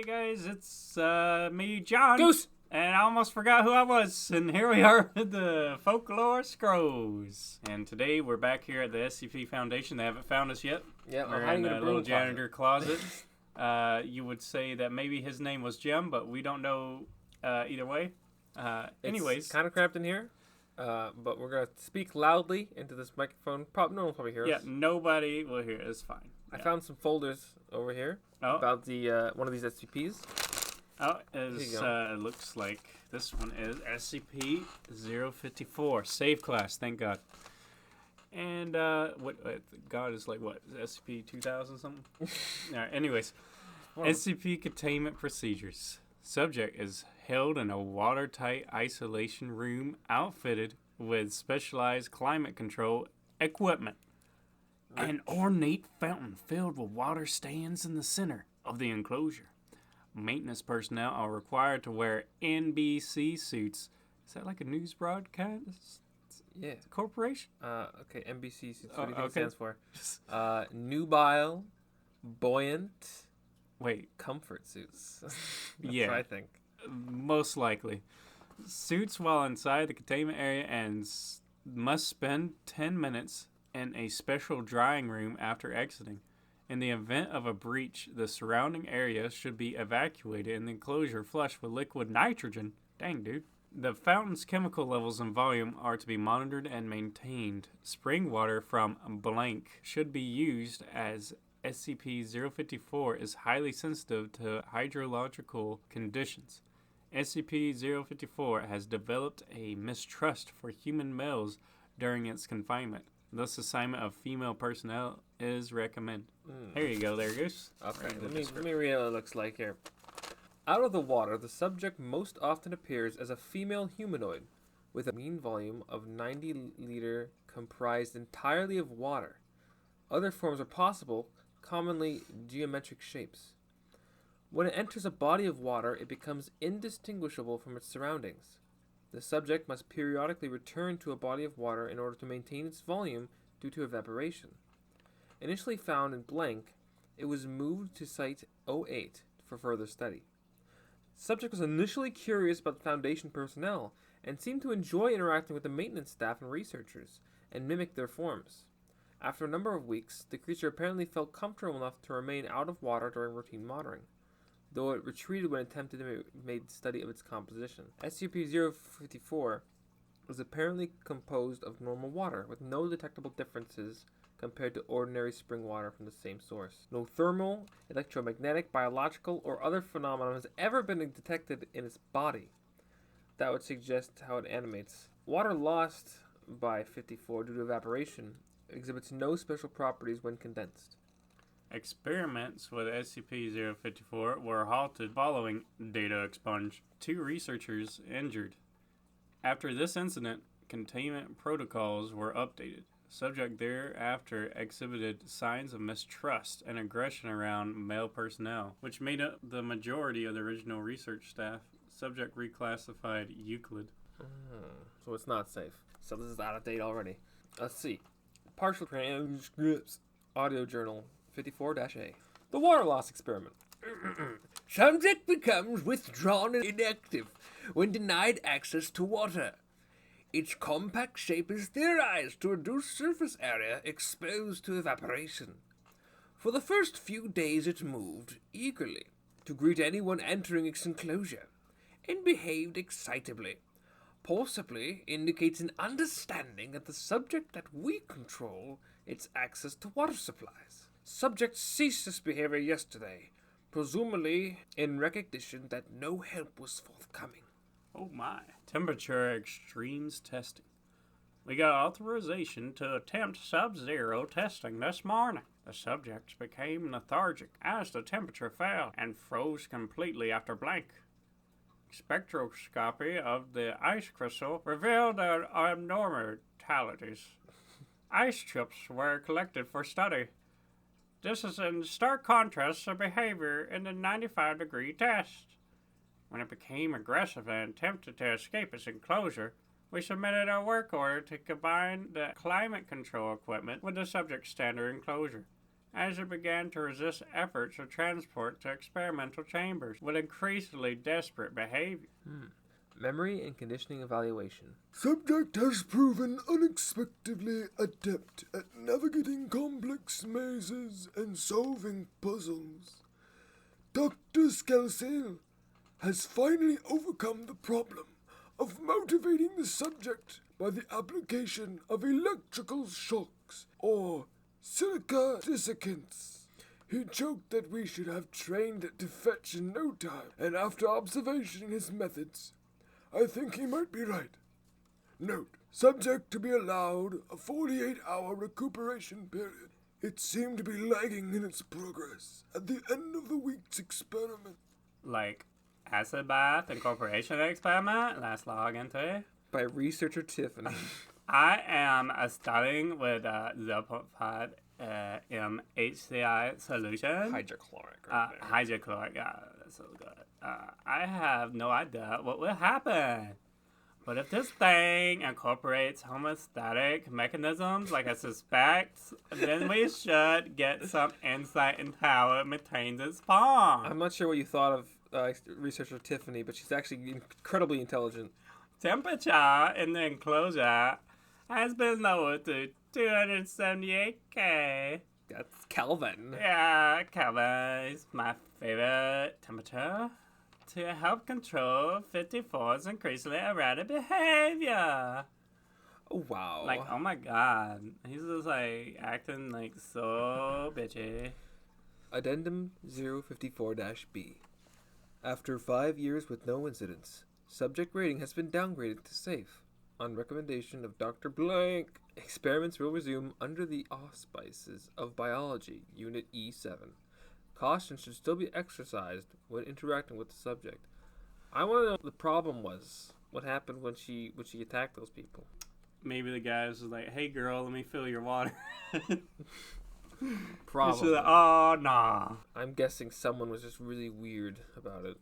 guys, it's me, John. Goose! And I almost forgot who I was. And here we are at the Folklore Scrolls. And today we're back here at the SCP Foundation. They haven't found us yet. Yeah, We're in a little janitor closet. You would say that maybe his name was Jim, but we don't know either way. Anyways. It's kind of cramped in here, but we're going to speak loudly into this microphone. No one will probably hear us. Yeah, nobody will hear it. It's fine. I found some folders over here about the one of these SCPs. Oh, it looks like this one is SCP-054. Save class, thank God. And what God is like what? SCP-2000 something? Alright, anyways. SCP Containment Procedures. Subject is held in a watertight isolation room outfitted with specialized climate control equipment. An ornate fountain filled with water stands in the center of the enclosure. Maintenance personnel are required to wear NBC suits. Is that like a news broadcast? Yeah. Corporation? Okay, NBC suits. What do you think it stands for? Nubile, buoyant, comfort suits. That's what I think. Most likely. Suits while inside the containment area and must spend 10 minutes in a special drying room after exiting. In the event of a breach, the surrounding area should be evacuated and the enclosure flushed with liquid nitrogen. Dang, dude. The fountain's chemical levels and volume are to be monitored and maintained. Spring water from blank should be used as SCP-054 is highly sensitive to hydrological conditions. SCP-054 has developed a mistrust for human males during its confinement. Thus, assignment of female personnel is recommended. Here you go, there, Goose. Okay, let me read what it looks like here. Out of the water, the subject most often appears as a female humanoid with a mean volume of 90 liter comprised entirely of water. Other forms are possible, commonly geometric shapes. When it enters a body of water, it becomes indistinguishable from its surroundings. The subject must periodically return to a body of water in order to maintain its volume due to evaporation. Initially found in blank, it was moved to Site 08 for further study. The subject was initially curious about the Foundation personnel and seemed to enjoy interacting with the maintenance staff and researchers and mimic their forms. After a number of weeks, the creature apparently felt comfortable enough to remain out of water during routine monitoring, though it retreated when attempted to make study of its composition. SCP-054 was apparently composed of normal water, with no detectable differences compared to ordinary spring water from the same source. No thermal, electromagnetic, biological, or other phenomenon has ever been detected in its body that would suggest how it animates. Water lost by 54 due to evaporation exhibits no special properties when condensed. Experiments with SCP-054 were halted following data expunge. 2 researchers injured. After this incident, containment protocols were updated. Subject thereafter exhibited signs of mistrust and aggression around male personnel, which made up the majority of the original research staff. Subject reclassified Euclid. So it's not safe. So this is out of date already. Let's see. Partial transcripts. Audio journal 54-A. The water loss experiment. Subject becomes withdrawn and inactive when denied access to water. Its compact shape is theorized to reduce surface area exposed to evaporation. For the first few days it moved eagerly to greet anyone entering its enclosure and behaved excitably. Possibly indicates an understanding that the subject that we control its access to water supplies. Subject ceased this behavior yesterday, presumably in recognition that no help was forthcoming. Oh my. Temperature extremes testing. We got authorization to attempt sub-zero testing this morning. The subjects became lethargic as the temperature fell and froze completely after blank. Spectroscopy of the ice crystal revealed abnormalities. Ice chips were collected for study. This is in stark contrast to behavior in the 95-degree test. When it became aggressive and attempted to escape its enclosure, we submitted a work order to combine the climate control equipment with the subject's standard enclosure. as it began to resist efforts of transport to experimental chambers with increasingly desperate behavior. Memory and conditioning evaluation. Subject has proven unexpectedly adept at navigating complex mazes and solving puzzles. Dr. Skelsail has finally overcome the problem of motivating the subject by the application of electrical shocks or silica desiccants. He joked that we should have trained it to fetch in no time, and after observing his methods, I think he might be right. Note, subject to be allowed a 48-hour recuperation period. It seemed to be lagging in its progress at the end of the week's experiment. Like acid bath incorporation experiment. Let's log into it. By researcher Tiffany. I am studying with 0.5 HCI solution. Hydrochloric. Hydrochloric, yeah, that's so good. I have no idea what will happen. But if this thing incorporates homeostatic mechanisms like I suspect, then we should get some insight into how it maintains its form. I'm not sure what you thought of researcher Tiffany, but she's actually incredibly intelligent. Temperature in the enclosure has been lowered to 278K. That's Kelvin. Yeah, Kelvin is my favorite temperature to help control 54's increasingly erratic behavior. Oh, wow. Like, oh my god. He's just like acting like so bitchy. Addendum 054-B. After 5 years with no incidents, subject rating has been downgraded to safe. On recommendation of Dr. Blank, experiments will resume under the auspices of Biology, Unit E7. Caution should still be exercised when interacting with the subject. I want to know what the problem was. What happened when she attacked those people? Maybe the guy was like, hey girl, let me fill your water. Probably. Like, oh, nah. I'm guessing someone was just really weird about it.